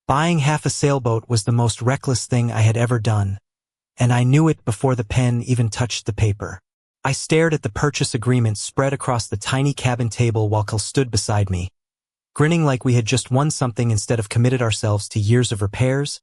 Buying half a sailboat was the most reckless thing I had ever done, and I knew it before the pen even touched the paper. I stared at the purchase agreement spread across the tiny cabin table while Cal stood beside me, grinning like we had just won something instead of committed ourselves to years of repairs,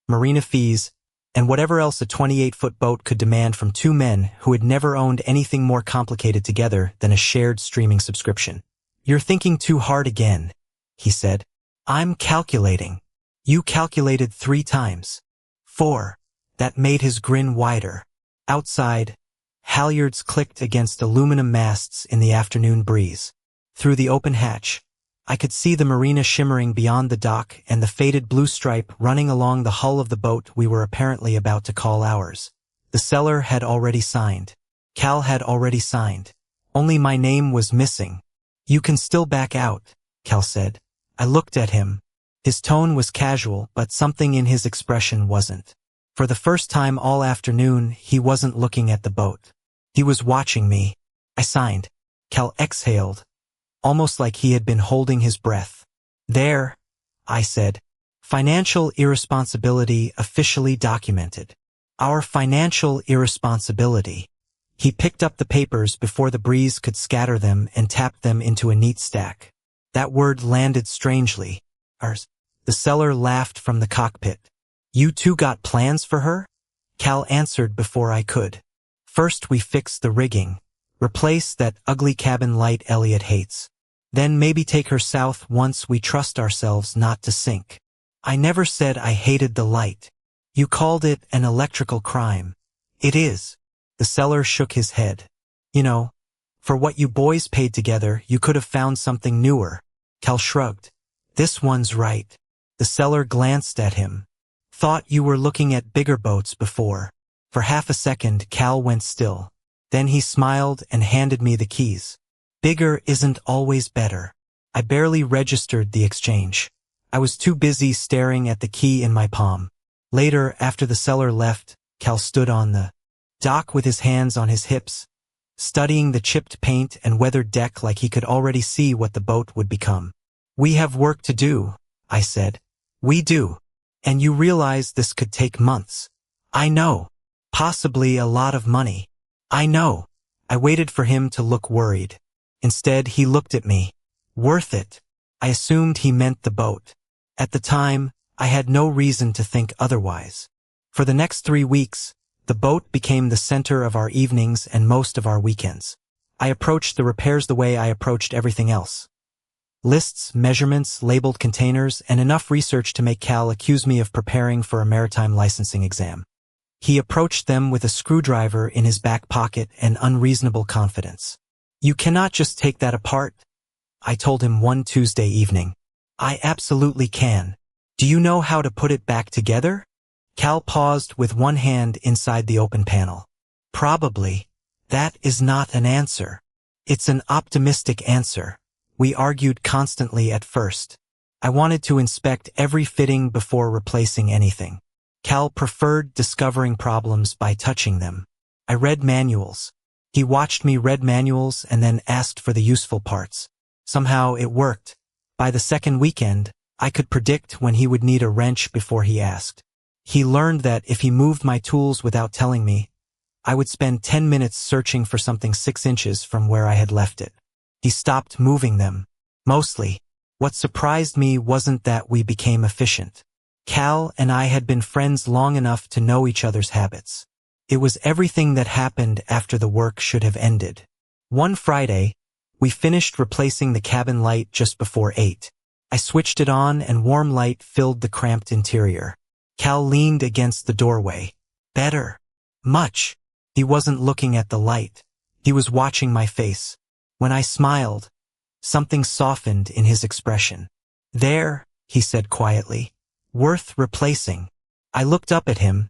marina fees, and whatever else a 28-foot boat could demand from two men who had never owned anything more complicated together than a shared streaming subscription. "You're thinking too hard again," he said. "I'm calculating." "You calculated 3 times. 4. That made his grin wider. Outside, halyards clicked against aluminum masts in the afternoon breeze. Through the open hatch, I could see the marina shimmering beyond the dock and the faded blue stripe running along the hull of the boat we were apparently about to call ours. The seller had already signed. Cal had already signed. Only my name was missing. "You can still back out," Cal said. I looked at him. His tone was casual, but something in his expression wasn't. For the first time all afternoon, he wasn't looking at the boat. He was watching me. I signed. Cal exhaled, almost like he had been holding his breath. "There," I said. "Financial irresponsibility officially documented." "Our financial irresponsibility." He picked up the papers before the breeze could scatter them and tapped them into a neat stack. That word landed strangely. "Ours." The seller laughed from the cockpit. "You two got plans for her?" Cal answered before I could. "First we fix the rigging. Replace that ugly cabin light Elliot hates. Then maybe take her south once we trust ourselves not to sink." "I never said I hated the light. You called it an electrical crime." "It is." The seller shook his head. "You know, for what you boys paid together, you could have found something newer." Cal shrugged. "This one's right." The seller glanced at him. "Thought you were looking at bigger boats before." For half a second, Cal went still. Then he smiled and handed me the keys. "Bigger isn't always better." I barely registered the exchange. I was too busy staring at the key in my palm. Later, after the seller left, Cal stood on the dock with his hands on his hips, studying the chipped paint and weathered deck like he could already see what the boat would become. "We have work to do," I said. "We do. And you realize this could take months." "I know. Possibly a lot of money." "I know." I waited for him to look worried. Instead, he looked at me. "Worth it." I assumed he meant the boat. At the time, I had no reason to think otherwise. For the next 3 weeks, the boat became the center of our evenings and most of our weekends. I approached the repairs the way I approached everything else. Lists, measurements, labeled containers, and enough research to make Cal accuse me of preparing for a maritime licensing exam. He approached them with a screwdriver in his back pocket and unreasonable confidence. "You cannot just take that apart," I told him one Tuesday evening. "I absolutely can. Do you know how to put it back together?" Cal paused with one hand inside the open panel. "Probably. That is not an answer. It's an optimistic answer." We argued constantly at first. I wanted to inspect every fitting before replacing anything. Cal preferred discovering problems by touching them. I read manuals. He watched me read manuals and then asked for the useful parts. Somehow it worked. By the second weekend, I could predict when he would need a wrench before he asked. He learned that if he moved my tools without telling me, I would spend 10 minutes searching for something 6 inches from where I had left it. He stopped moving them. Mostly. What surprised me wasn't that we became efficient. Cal and I had been friends long enough to know each other's habits. It was everything that happened after the work should have ended. One Friday, we finished replacing the cabin light just before 8. I switched it on and warm light filled the cramped interior. Cal leaned against the doorway. "Better." "Much." He wasn't looking at the light. He was watching my face. When I smiled, something softened in his expression. "There," he said quietly. "Worth replacing." I looked up at him,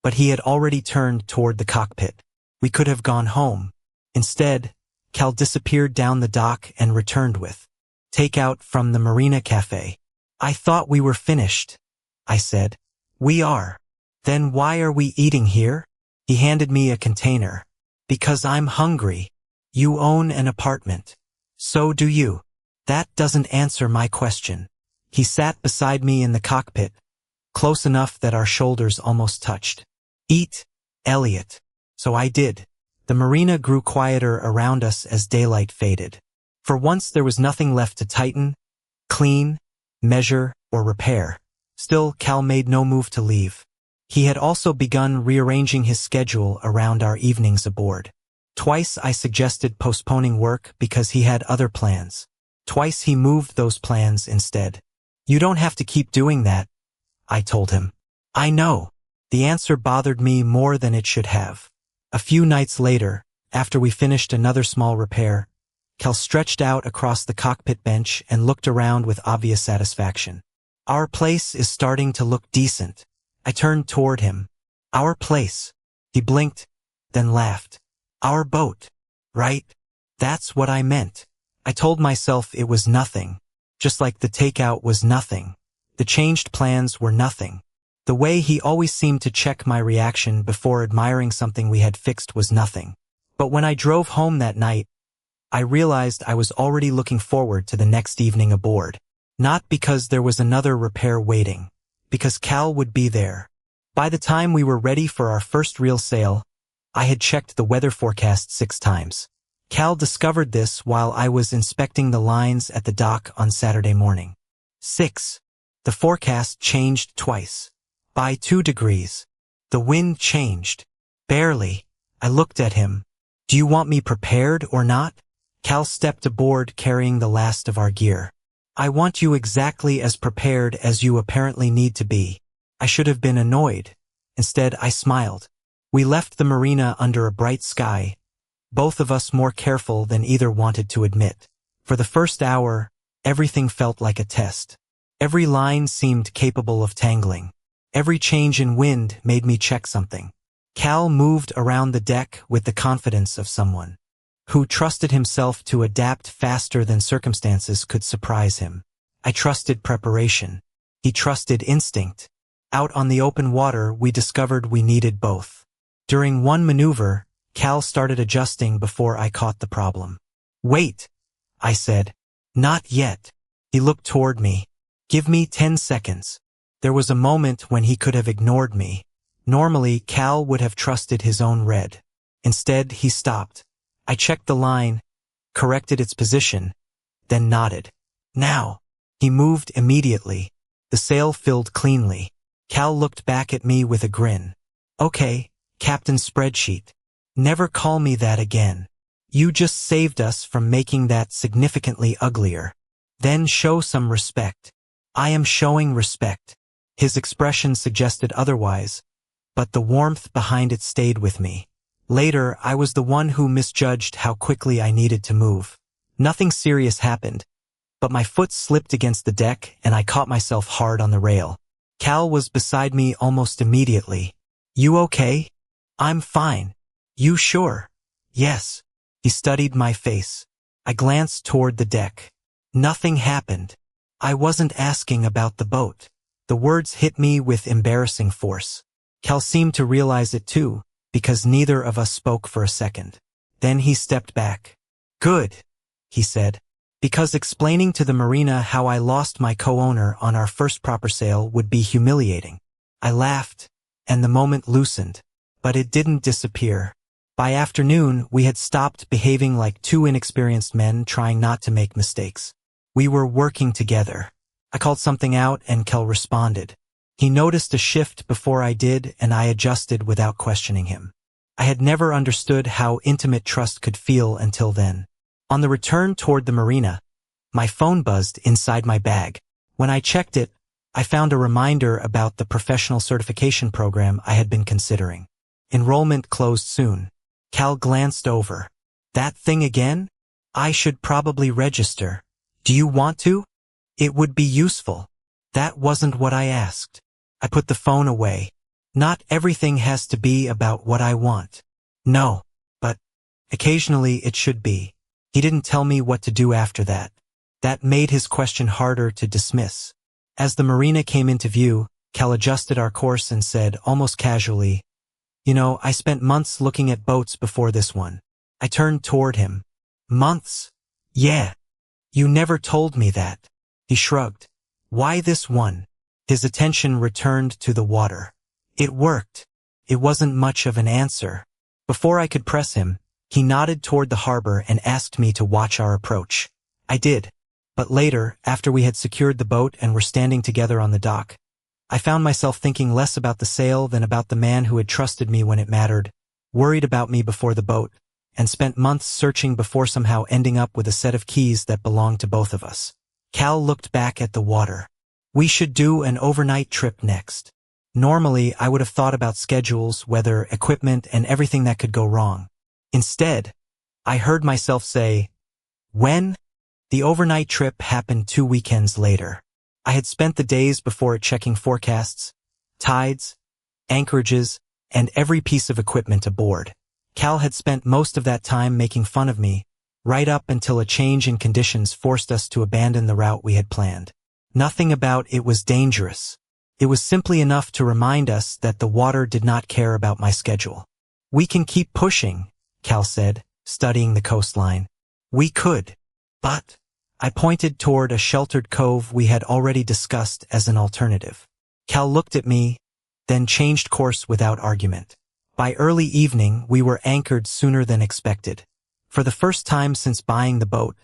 but he had already turned toward the cockpit. We could have gone home. Instead, Cal disappeared down the dock and returned with takeout from the Marina Cafe. "I thought we were finished," I said. "We are." "Then why are we eating here?" He handed me a container. "Because I'm hungry." "You own an apartment." "So do you." "That doesn't answer my question." He sat beside me in the cockpit, close enough that our shoulders almost touched. "Eat, Elliot." So I did. The marina grew quieter around us as daylight faded. For once there was nothing left to tighten, clean, measure, or repair. Still, Cal made no move to leave. He had also begun rearranging his schedule around our evenings aboard. Twice I suggested postponing work because he had other plans. Twice he moved those plans instead. "You don't have to keep doing that," I told him. "I know." The answer bothered me more than it should have. A few nights later, after we finished another small repair, Cal stretched out across the cockpit bench and looked around with obvious satisfaction. "Our place is starting to look decent." I turned toward him. "Our place." He blinked, then laughed. "Our boat, right? That's what I meant." I told myself it was nothing, just like the takeout was nothing. The changed plans were nothing. The way he always seemed to check my reaction before admiring something we had fixed was nothing. But when I drove home that night, I realized I was already looking forward to the next evening aboard. Not because there was another repair waiting, because Cal would be there. By the time we were ready for our first real sail, I had checked the weather forecast 6 times. Cal discovered this while I was inspecting the lines at the dock on Saturday morning. 6. The forecast changed twice. By 2 degrees. The wind changed. Barely. I looked at him. "Do you want me prepared or not?" Cal stepped aboard carrying the last of our gear. "I want you exactly as prepared as you apparently need to be." I should have been annoyed. Instead, I smiled. We left the marina under a bright sky, both of us more careful than either wanted to admit. For the first hour, everything felt like a test. Every line seemed capable of tangling. Every change in wind made me check something. Cal moved around the deck with the confidence of someone who trusted himself to adapt faster than circumstances could surprise him. I trusted preparation. He trusted instinct. Out on the open water, we discovered we needed both. During one maneuver, Cal started adjusting before I caught the problem. "Wait," I said. "Not yet." He looked toward me. "Give me 10 seconds. There was a moment when he could have ignored me. Normally, Cal would have trusted his own red. Instead, he stopped. I checked the line, corrected its position, then nodded. "Now." He moved immediately. The sail filled cleanly. Cal looked back at me with a grin. "Okay, Captain Spreadsheet. Never call me that again. You just saved us from making that significantly uglier. Then show some respect." "I am showing respect." His expression suggested otherwise, but the warmth behind it stayed with me. Later, I was the one who misjudged how quickly I needed to move. Nothing serious happened, but my foot slipped against the deck and I caught myself hard on the rail. Cal was beside me almost immediately. "You okay?" "I'm fine." "You sure?" "Yes." He studied my face. I glanced toward the deck. Nothing happened. I wasn't asking about the boat. The words hit me with embarrassing force. Cal seemed to realize it too, because neither of us spoke for a second. Then he stepped back. "Good," he said, because explaining to the marina how I lost my co-owner on our first proper sail would be humiliating. I laughed, and the moment loosened, but it didn't disappear. By afternoon, we had stopped behaving like 2 inexperienced men trying not to make mistakes. We were working together. I called something out and Cal responded. He noticed a shift before I did and I adjusted without questioning him. I had never understood how intimate trust could feel until then. On the return toward the marina, my phone buzzed inside my bag. When I checked it, I found a reminder about the professional certification program I had been considering. Enrollment closed soon. Cal glanced over. "That thing again? I should probably register. Do you want to? It would be useful." That wasn't what I asked. I put the phone away. Not everything has to be about what I want. No, but occasionally it should be. He didn't tell me what to do after that. That made his question harder to dismiss. As the marina came into view, Cal adjusted our course and said, almost casually, "You know, I spent months looking at boats before this one." I turned toward him. "Months?" "Yeah. You never told me that." He shrugged. Why this one? His attention returned to the water. It worked. It wasn't much of an answer. Before I could press him, he nodded toward the harbor and asked me to watch our approach. I did. But later, after we had secured the boat and were standing together on the dock, I found myself thinking less about the sail than about the man who had trusted me when it mattered, worried about me before the boat, and spent months searching before somehow ending up with a set of keys that belonged to both of us. Cal looked back at the water. We should do an overnight trip next. Normally, I would have thought about schedules, weather, equipment, and everything that could go wrong. Instead, I heard myself say, when? The overnight trip happened 2 weekends later. I had spent the days before it checking forecasts, tides, anchorages, and every piece of equipment aboard. Cal had spent most of that time making fun of me, right up until a change in conditions forced us to abandon the route we had planned. Nothing about it was dangerous. It was simply enough to remind us that the water did not care about my schedule. We can keep pushing, Cal said, studying the coastline. We could. But I pointed toward a sheltered cove we had already discussed as an alternative. Cal looked at me, then changed course without argument. By early evening, we were anchored sooner than expected. For the first time since buying the boat,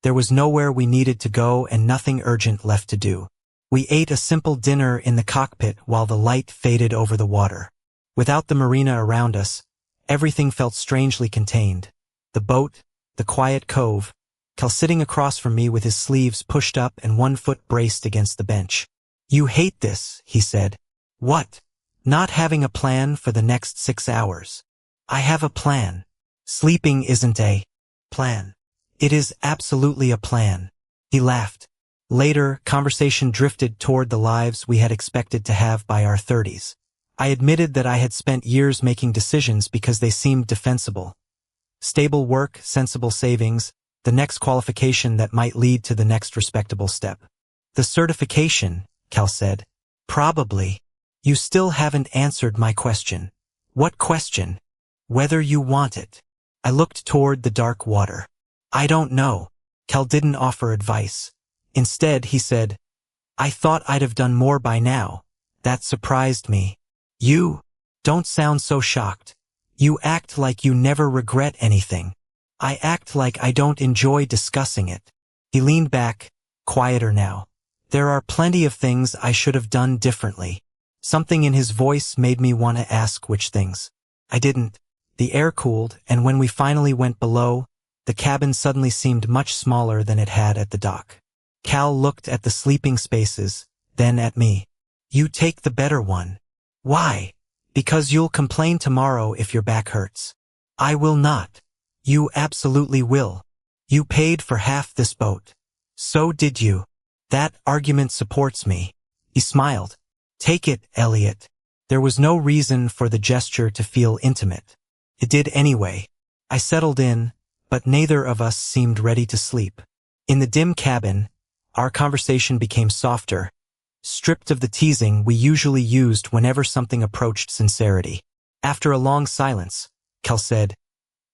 there was nowhere we needed to go and nothing urgent left to do. We ate a simple dinner in the cockpit while the light faded over the water. Without the marina around us, everything felt strangely contained. The boat, the quiet cove, Cal sitting across from me with his sleeves pushed up and one foot braced against the bench. You hate this, he said. What? Not having a plan for the next 6 hours. I have a plan. Sleeping isn't a plan. It is absolutely a plan. He laughed. Later, conversation drifted toward the lives we had expected to have by our 30s. I admitted that I had spent years making decisions because they seemed defensible. Stable work, sensible savings, the next qualification that might lead to the next respectable step. The certification, Cal said. Probably. You still haven't answered my question. What question? Whether you want it. I looked toward the dark water. I don't know. Cal didn't offer advice. Instead, he said, I thought I'd have done more by now. That surprised me. You don't sound so shocked. You act like you never regret anything. I act like I don't enjoy discussing it. He leaned back, quieter now. There are plenty of things I should have done differently. Something in his voice made me want to ask which things. I didn't. The air cooled, and when we finally went below, the cabin suddenly seemed much smaller than it had at the dock. Cal looked at the sleeping spaces, then at me. You take the better one. Why? Because you'll complain tomorrow if your back hurts. I will not. You absolutely will. You paid for half this boat. So did you. That argument supports me. He smiled. Take it, Elliot. There was no reason for the gesture to feel intimate. It did anyway. I settled in, but neither of us seemed ready to sleep. In the dim cabin, our conversation became softer, stripped of the teasing we usually used whenever something approached sincerity. After a long silence, Cal said,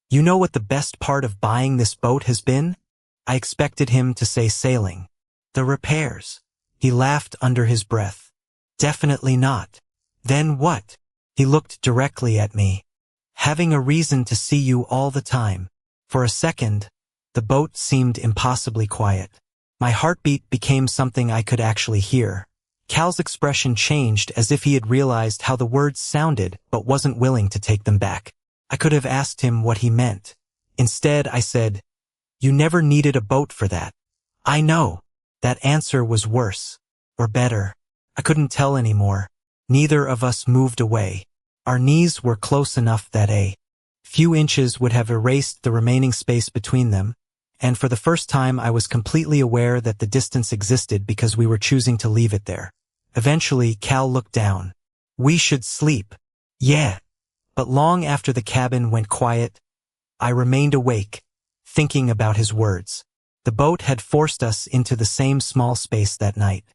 You know what the best part of buying this boat has been? I expected him to say sailing. The repairs. He laughed under his breath. Definitely not. Then what? He looked directly at me. Having a reason to see you all the time. For a second, the boat seemed impossibly quiet. My heartbeat became something I could actually hear. Cal's expression changed as if he had realized how the words sounded but wasn't willing to take them back. I could have asked him what he meant. Instead, I said, You never needed a boat for that. I know. That answer was worse. Or better. I couldn't tell anymore. Neither of us moved away. Our knees were close enough that a few inches would have erased the remaining space between them, and for the first time I was completely aware that the distance existed because we were choosing to leave it there. Eventually, Cal looked down. We should sleep. Yeah. But long after the cabin went quiet, I remained awake, thinking about his words. The boat had forced us into the same small space that night.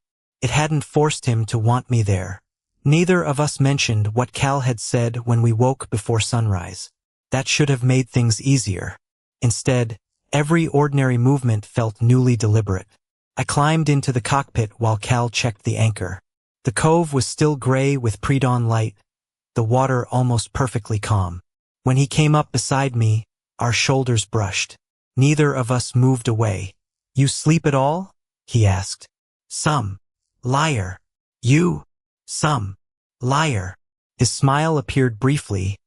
It hadn't forced him to want me there. Neither of us mentioned what Cal had said when we woke before sunrise. That should have made things easier. Instead, every ordinary movement felt newly deliberate. I climbed into the cockpit while Cal checked the anchor. The cove was still gray with pre-dawn light, the water almost perfectly calm. When he came up beside me, our shoulders brushed. Neither of us moved away. "You sleep at all?" he asked. "Some. Liar. You. Some. Liar." His smile appeared briefly,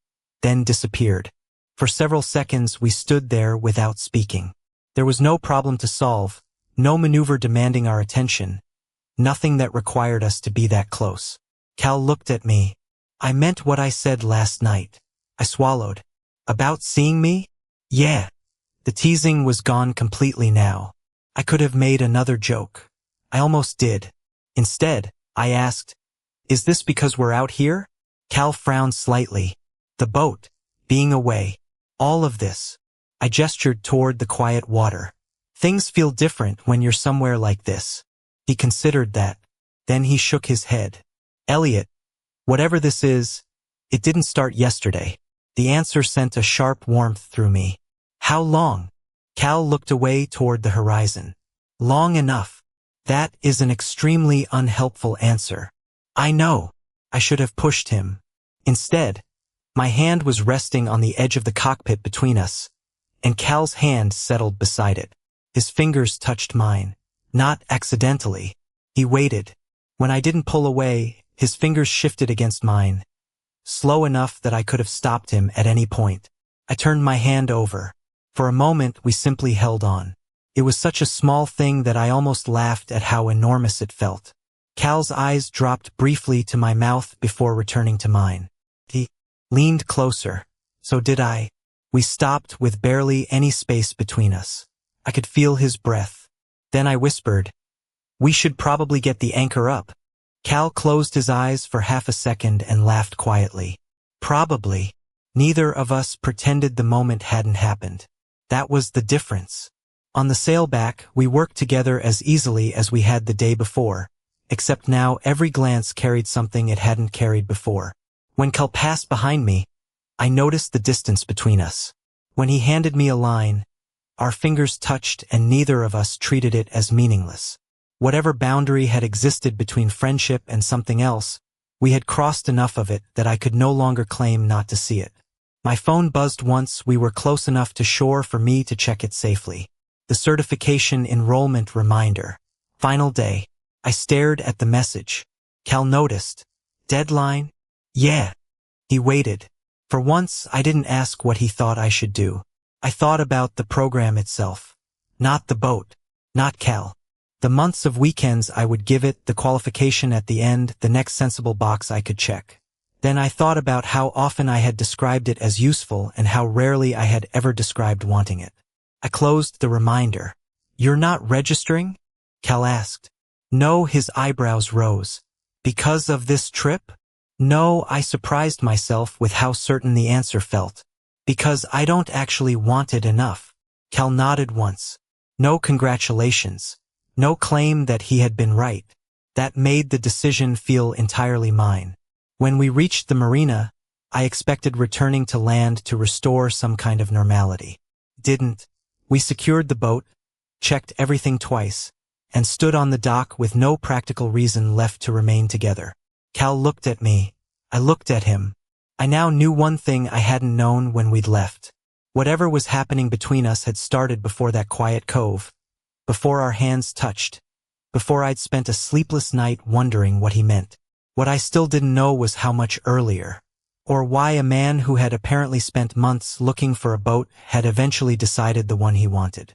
then disappeared. For several seconds we stood there without speaking. There was no problem to solve, no maneuver demanding our attention, nothing that required us to be that close. Cal looked at me. "I meant what I said last night." I swallowed. "About seeing me?" "Yeah." The teasing was gone completely now. I could have made another joke. I almost did. Instead, I asked, "Is this because we're out here?" Cal frowned slightly. "The boat. Being away. All of this." I gestured toward the quiet water. "Things feel different when you're somewhere like this." He considered that. Then he shook his head. "Elliot, whatever this is, it didn't start yesterday." The answer sent a sharp warmth through me. "How long?" Cal looked away toward the horizon. "Long enough." That is an extremely unhelpful answer. I know. I should have pushed him. Instead, my hand was resting on the edge of the cockpit between us, and Cal's hand settled beside it. His fingers touched mine. Not accidentally. He waited. When I didn't pull away, his fingers shifted against mine, slow enough that I could have stopped him at any point. I turned my hand over. For a moment, we simply held on. It was such a small thing that I almost laughed at how enormous it felt. Cal's eyes dropped briefly to my mouth before returning to mine. He leaned closer. So did I. We stopped with barely any space between us. I could feel his breath. Then I whispered, "We should probably get the anchor up." Cal closed his eyes for half a second and laughed quietly. Probably. Neither of us pretended the moment hadn't happened. That was the difference. On the sailback, we worked together as easily as we had the day before, except now every glance carried something it hadn't carried before. When Cal passed behind me, I noticed the distance between us. When he handed me a line, our fingers touched and neither of us treated it as meaningless. Whatever boundary had existed between friendship and something else, we had crossed enough of it that I could no longer claim not to see it. My phone buzzed once we were close enough to shore for me to check it safely. The certification enrollment reminder. Final day. I stared at the message. Cal noticed. Deadline? Yeah. He waited. For once, I didn't ask what he thought I should do. I thought about the program itself. Not the boat. Not Cal. The months of weekends I would give it, the qualification at the end, the next sensible box I could check. Then I thought about how often I had described it as useful and how rarely I had ever described wanting it. I closed the reminder. You're not registering? Cal asked. No, his eyebrows rose. Because of this trip? No, I surprised myself with how certain the answer felt. Because I don't actually want it enough. Cal nodded once. No congratulations. No claim that he had been right. That made the decision feel entirely mine. When we reached the marina, I expected returning to land to restore some kind of normality. Didn't. We secured the boat, checked everything twice, and stood on the dock with no practical reason left to remain together. Cal looked at me. I looked at him. I now knew one thing I hadn't known when we'd left. Whatever was happening between us had started before that quiet cove, before our hands touched, before I'd spent a sleepless night wondering what he meant. What I still didn't know was how much earlier, or why a man who had apparently spent months looking for a boat had eventually decided the one he wanted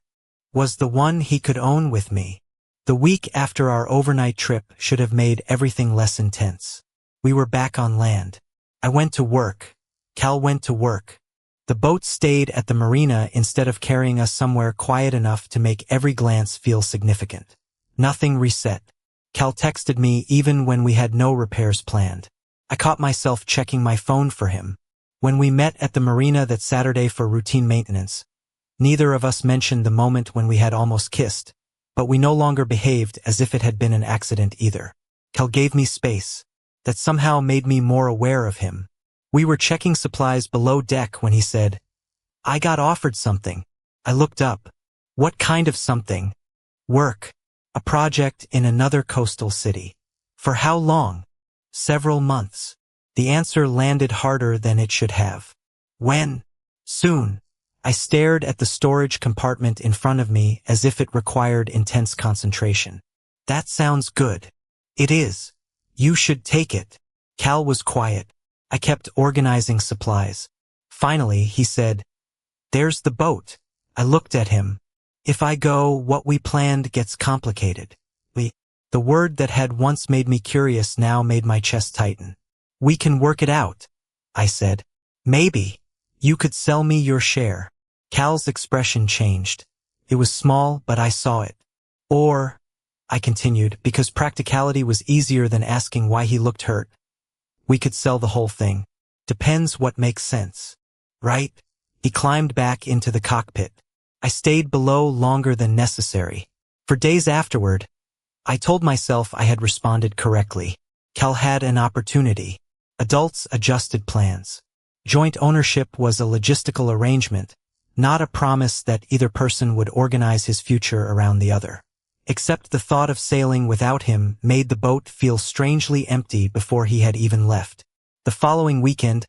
was the one he could own with me. The week after our overnight trip should have made everything less intense. We were back on land. I went to work. Cal went to work. The boat stayed at the marina instead of carrying us somewhere quiet enough to make every glance feel significant. Nothing reset. Cal texted me even when we had no repairs planned. I caught myself checking my phone for him. When we met at the marina that Saturday for routine maintenance, neither of us mentioned the moment when we had almost kissed, but we no longer behaved as if it had been an accident either. Cal gave me space. That somehow made me more aware of him. We were checking supplies below deck when he said, I got offered something. I looked up. What kind of something? Work. A project in another coastal city. For how long? Several months. The answer landed harder than it should have. When? Soon. I stared at the storage compartment in front of me as if it required intense concentration. That sounds good. It is. You should take it. Cal was quiet. I kept organizing supplies. Finally, he said, "There's the boat." I looked at him. If I go, what we planned gets complicated. The word that had once made me curious now made my chest tighten. We can work it out, I said. Maybe. You could sell me your share. Cal's expression changed. It was small, but I saw it. Or, I continued, because practicality was easier than asking why he looked hurt. We could sell the whole thing. Depends what makes sense. Right? He climbed back into the cockpit. I stayed below longer than necessary. For days afterward, I told myself I had responded correctly. Cal had an opportunity. Adults adjusted plans. Joint ownership was a logistical arrangement, not a promise that either person would organize his future around the other. Except the thought of sailing without him made the boat feel strangely empty before he had even left. The following weekend,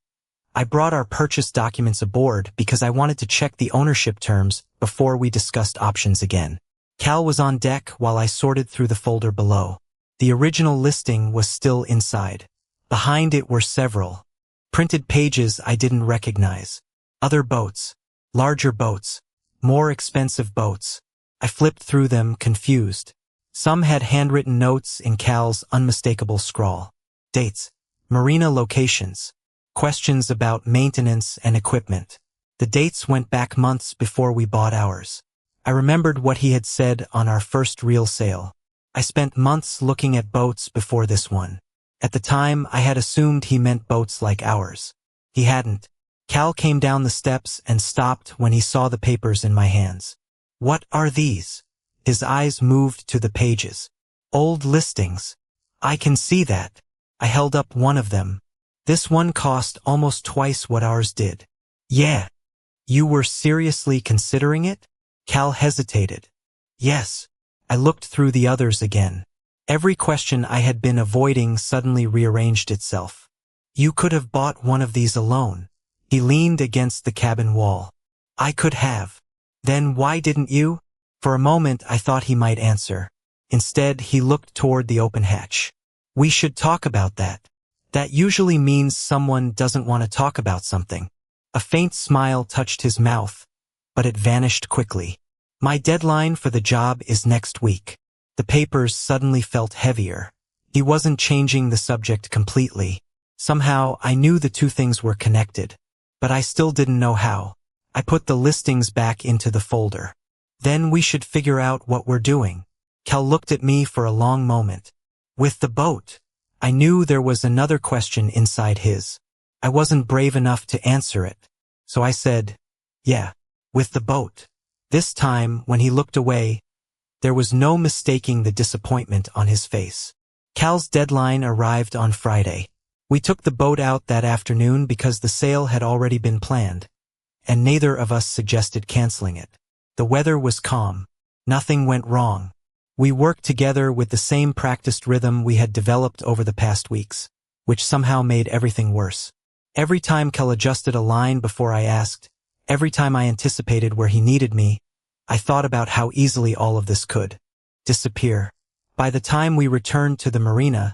I brought our purchase documents aboard because I wanted to check the ownership terms before we discussed options again. Cal was on deck while I sorted through the folder below. The original listing was still inside. Behind it were several printed pages I didn't recognize. Other boats, larger boats, more expensive boats. I flipped through them, confused. Some had handwritten notes in Cal's unmistakable scrawl. Dates, marina locations, questions about maintenance and equipment. The dates went back months before we bought ours. I remembered what he had said on our first real sale. I spent months looking at boats before this one. At the time, I had assumed he meant boats like ours. He hadn't. Cal came down the steps and stopped when he saw the papers in my hands. What are these? His eyes moved to the pages. Old listings. I can see that. I held up one of them. This one cost almost twice what ours did. Yeah. You were seriously considering it? Cal hesitated. Yes. I looked through the others again. Every question I had been avoiding suddenly rearranged itself. You could have bought one of these alone. He leaned against the cabin wall. I could have. Then why didn't you? For a moment I thought he might answer. Instead, he looked toward the open hatch. We should talk about that. That usually means someone doesn't want to talk about something. A faint smile touched his mouth, but it vanished quickly. My deadline for the job is next week. The papers suddenly felt heavier. He wasn't changing the subject completely. Somehow, I knew the two things were connected, but I still didn't know how. I put the listings back into the folder. Then we should figure out what we're doing. Cal looked at me for a long moment. With the boat. I knew there was another question inside his. I wasn't brave enough to answer it. So I said, yeah, with the boat. This time, when he looked away, there was no mistaking the disappointment on his face. Cal's deadline arrived on Friday. We took the boat out that afternoon because the sale had already been planned, and neither of us suggested canceling it. The weather was calm. Nothing went wrong. We worked together with the same practiced rhythm we had developed over the past weeks, which somehow made everything worse. Every time Cal adjusted a line before I asked, every time I anticipated where he needed me, I thought about how easily all of this could disappear. By the time we returned to the marina,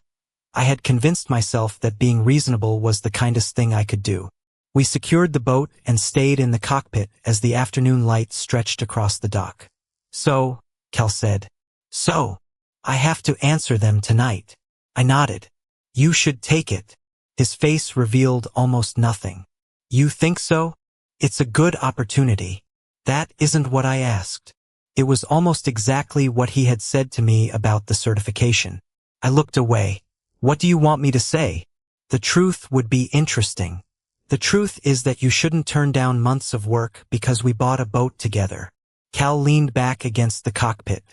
I had convinced myself that being reasonable was the kindest thing I could do. We secured the boat and stayed in the cockpit as the afternoon light stretched across the dock. So, Cal said. So, I have to answer them tonight. I nodded. You should take it. His face revealed almost nothing. You think so? It's a good opportunity. That isn't what I asked. It was almost exactly what he had said to me about the certification. I looked away. What do you want me to say? The truth would be interesting. The truth is that you shouldn't turn down months of work because we bought a boat together. Cal leaned back against the cockpit.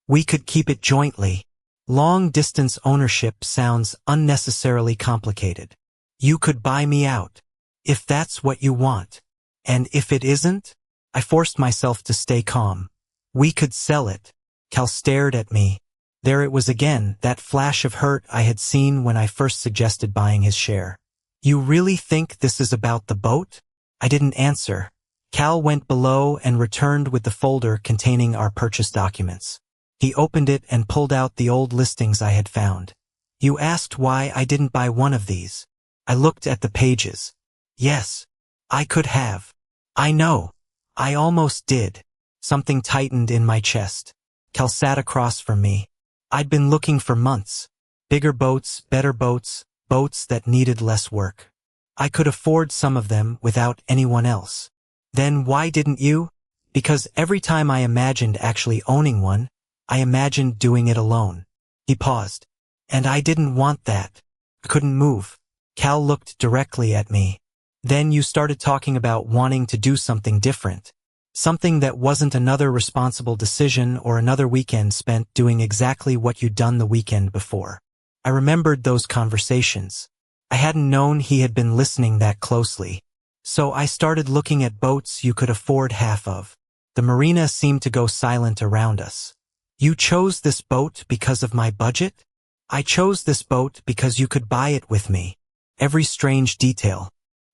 We could keep it jointly. Long-distance ownership sounds unnecessarily complicated. You could buy me out. If that's what you want. And if it isn't? I forced myself to stay calm. We could sell it. Cal stared at me. There it was again, that flash of hurt I had seen when I first suggested buying his share. You really think this is about the boat? I didn't answer. Cal went below and returned with the folder containing our purchase documents. He opened it and pulled out the old listings I had found. You asked why I didn't buy one of these. I looked at the pages. Yes, I could have. I know. I almost did. Something tightened in my chest. Cal sat across from me. I'd been looking for months. Bigger boats, better boats, boats that needed less work. I could afford some of them without anyone else. Then why didn't you? Because every time I imagined actually owning one, I imagined doing it alone. He paused. And I didn't want that. I couldn't move. Cal looked directly at me. Then you started talking about wanting to do something different. Something that wasn't another responsible decision or another weekend spent doing exactly what you'd done the weekend before. I remembered those conversations. I hadn't known he had been listening that closely. So I started looking at boats you could afford half of. The marina seemed to go silent around us. You chose this boat because of my budget? I chose this boat because you could buy it with me. Every strange detail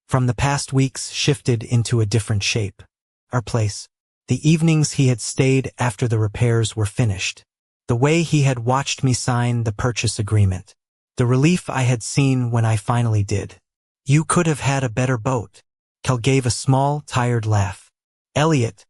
from the past weeks shifted into a different shape. Our place. The evenings he had stayed after the repairs were finished. The way he had watched me sign the purchase agreement. The relief I had seen when I finally did. You could have had a better boat. Cal gave a small, tired laugh. Elliot,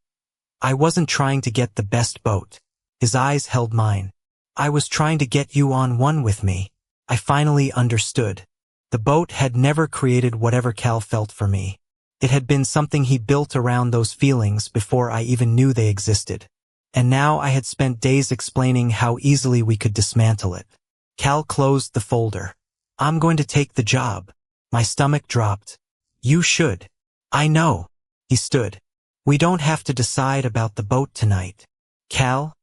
I wasn't trying to get the best boat. His eyes held mine. I was trying to get you on one with me. I finally understood. The boat had never created whatever Cal felt for me. It had been something he built around those feelings before I even knew they existed. And now I had spent days explaining how easily we could dismantle it. Cal closed the folder. I'm going to take the job. My stomach dropped. You should. I know. He stood. We don't have to decide about the boat tonight. Cal?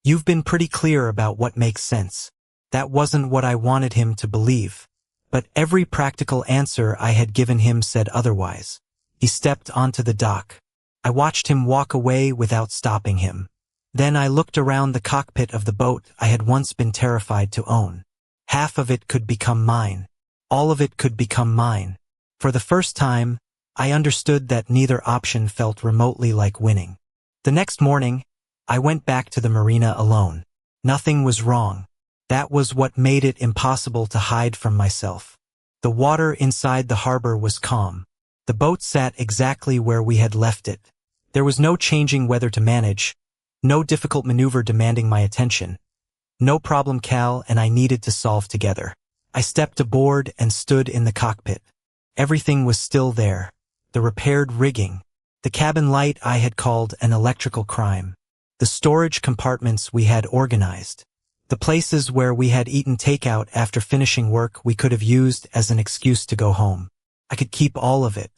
You've been pretty clear about what makes sense. That wasn't what I wanted him to believe. But every practical answer I had given him said otherwise. He stepped onto the dock. I watched him walk away without stopping him. Then I looked around the cockpit of the boat I had once been terrified to own. Half of it could become mine. All of it could become mine. For the first time, I understood that neither option felt remotely like winning. The next morning, I went back to the marina alone. Nothing was wrong. That was what made it impossible to hide from myself. The water inside the harbor was calm. The boat sat exactly where we had left it. There was no changing weather to manage, no difficult maneuver demanding my attention. No problem Cal and I needed to solve together. I stepped aboard and stood in the cockpit. Everything was still there. The repaired rigging. The cabin light I had called an electrical crime. The storage compartments we had organized. The places where we had eaten takeout after finishing work we could have used as an excuse to go home. I could keep all of it.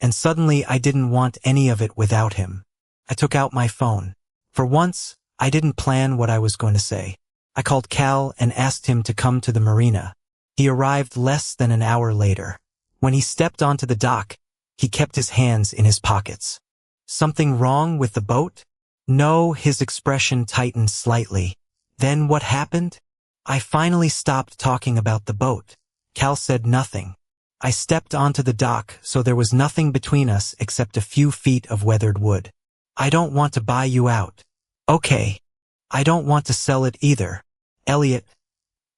And suddenly I didn't want any of it without him. I took out my phone. For once, I didn't plan what I was going to say. I called Cal and asked him to come to the marina. He arrived less than an hour later. When he stepped onto the dock, he kept his hands in his pockets. Something wrong with the boat? No, his expression tightened slightly. Then what happened? I finally stopped talking about the boat. Cal said nothing. I stepped onto the dock, so there was nothing between us except a few feet of weathered wood. I don't want to buy you out. Okay. I don't want to sell it either, Elliot.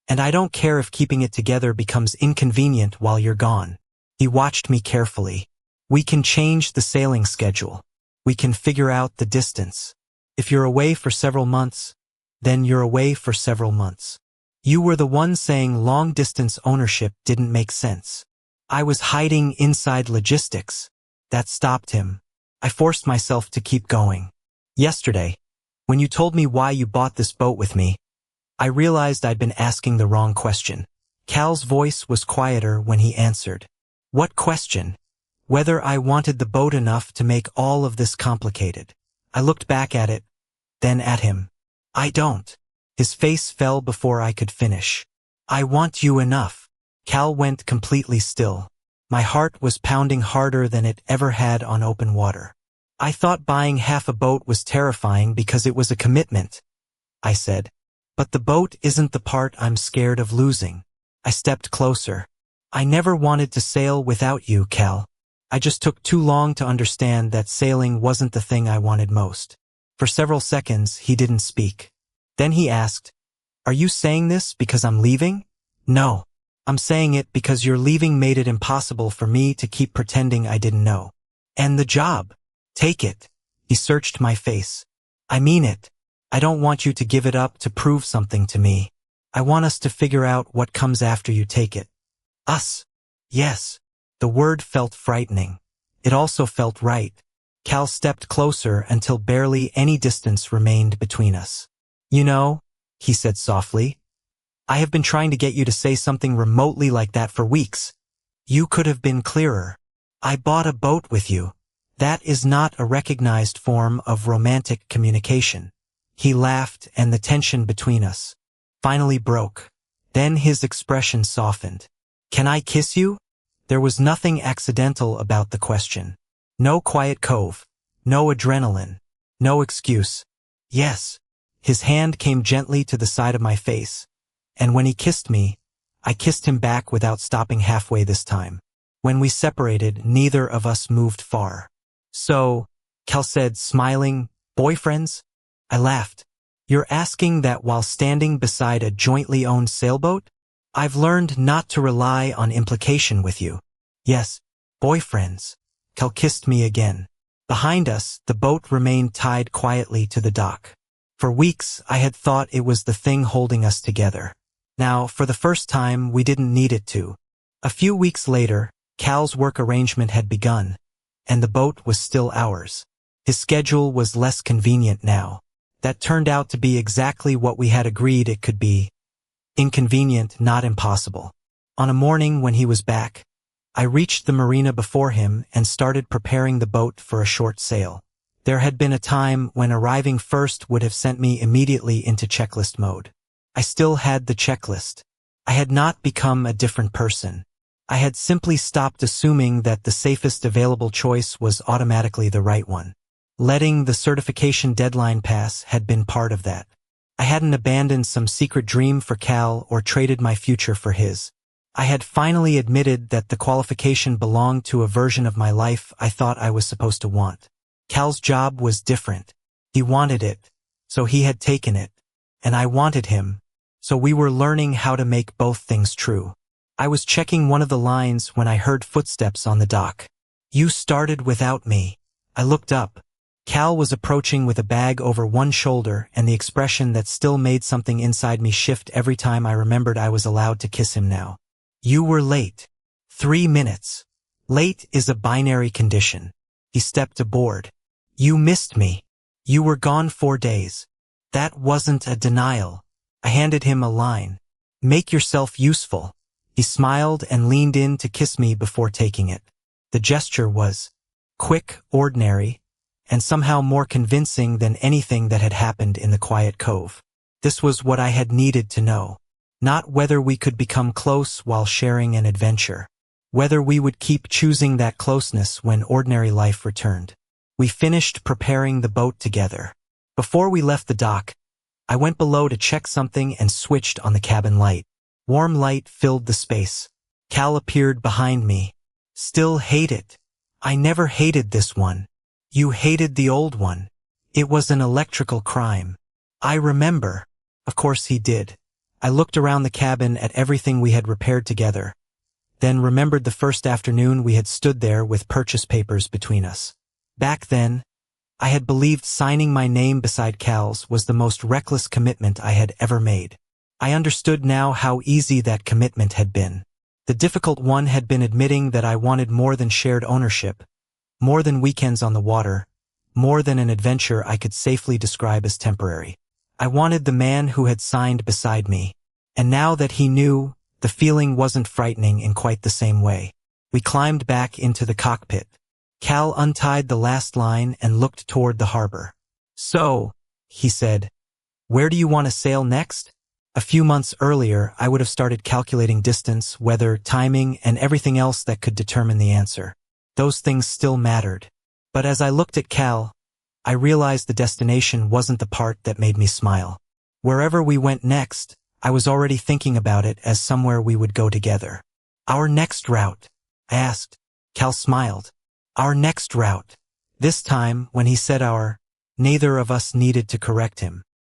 And I don't care if keeping it together becomes inconvenient while you're gone. He watched me carefully. We can change the sailing schedule. We can figure out the distance. If you're away for several months, then you're away for several months. You were the one saying long-distance ownership didn't make sense. I was hiding inside logistics. That stopped him. I forced myself to keep going. Yesterday, when you told me why you bought this boat with me, I realized I'd been asking the wrong question. Cal's voice was quieter when he answered. What question? Whether I wanted the boat enough to make all of this complicated. I looked back at it, then at him. I don't. His face fell before I could finish. I want you enough. Cal went completely still. My heart was pounding harder than it ever had on open water. I thought buying half a boat was terrifying because it was a commitment, I said. But the boat isn't the part I'm scared of losing. I stepped closer. I never wanted to sail without you, Cal. I just took too long to understand that sailing wasn't the thing I wanted most. For several seconds, he didn't speak. Then he asked, "Are you saying this because I'm leaving?" "No. I'm saying it because your leaving made it impossible for me to keep pretending I didn't know. And the job. Take it." He searched my face. "I mean it. I don't want you to give it up to prove something to me. I want us to figure out what comes after you take it." Us. Yes. The word felt frightening. It also felt right. Cal stepped closer until barely any distance remained between us. "You know," he said softly, "I have been trying to get you to say something remotely like that for weeks. You could have been clearer. I bought a boat with you. That is not a recognized form of romantic communication." He laughed, and the tension between us finally broke. Then his expression softened. "Can I kiss you?" There was nothing accidental about the question. No quiet cove. No adrenaline. No excuse. "Yes." His hand came gently to the side of my face, and when he kissed me, I kissed him back without stopping halfway this time. When we separated, neither of us moved far. "So," Cal said, smiling, "boyfriends?" I laughed. "You're asking that while standing beside a jointly owned sailboat? I've learned not to rely on implication with you." "Yes, boyfriends." Cal kissed me again. Behind us, the boat remained tied quietly to the dock. For weeks, I had thought it was the thing holding us together. Now, for the first time, we didn't need it to. A few weeks later, Cal's work arrangement had begun, and the boat was still ours. His schedule was less convenient now. That turned out to be exactly what we had agreed it could be. Inconvenient, not impossible. On a morning when he was back, I reached the marina before him and started preparing the boat for a short sail. There had been a time when arriving first would have sent me immediately into checklist mode. I still had the checklist. I had not become a different person. I had simply stopped assuming that the safest available choice was automatically the right one. Letting the certification deadline pass had been part of that. I hadn't abandoned some secret dream for Cal or traded my future for his. I had finally admitted that the qualification belonged to a version of my life I thought I was supposed to want. Cal's job was different. He wanted it, so he had taken it. And I wanted him, so we were learning how to make both things true. I was checking one of the lines when I heard footsteps on the dock. "You started without me." I looked up. Cal was approaching with a bag over one shoulder and the expression that still made something inside me shift every time I remembered I was allowed to kiss him now. "You were late. 3 minutes. Late is a binary condition." He stepped aboard. "You missed me. You were gone 4 days. That wasn't a denial." I handed him a line. "Make yourself useful." He smiled and leaned in to kiss me before taking it. The gesture was quick, ordinary, and somehow more convincing than anything that had happened in the quiet cove. This was what I had needed to know. Not whether we could become close while sharing an adventure. Whether we would keep choosing that closeness when ordinary life returned. We finished preparing the boat together. Before we left the dock, I went below to check something and switched on the cabin light. Warm light filled the space. Cal appeared behind me. "Still hate it." "I never hated this one." "You hated the old one. It was an electrical crime." "I remember." Of course he did. I looked around the cabin at everything we had repaired together, then remembered the first afternoon we had stood there with purchase papers between us. Back then, I had believed signing my name beside Cal's was the most reckless commitment I had ever made. I understood now how easy that commitment had been. The difficult one had been admitting that I wanted more than shared ownership, more than weekends on the water, more than an adventure I could safely describe as temporary. I wanted the man who had signed beside me, and now that he knew, the feeling wasn't frightening in quite the same way. We climbed back into the cockpit. Cal untied the last line and looked toward the harbor. "So," he said, "where do you want to sail next?" A few months earlier, I would have started calculating distance, weather, timing, and everything else that could determine the answer. Those things still mattered. But as I looked at Cal, I realized the destination wasn't the part that made me smile. Wherever we went next, I was already thinking about it as somewhere we would go together. Our next route? I asked. Cal smiled. Our next route. This time, when he said our, neither of us needed to correct him.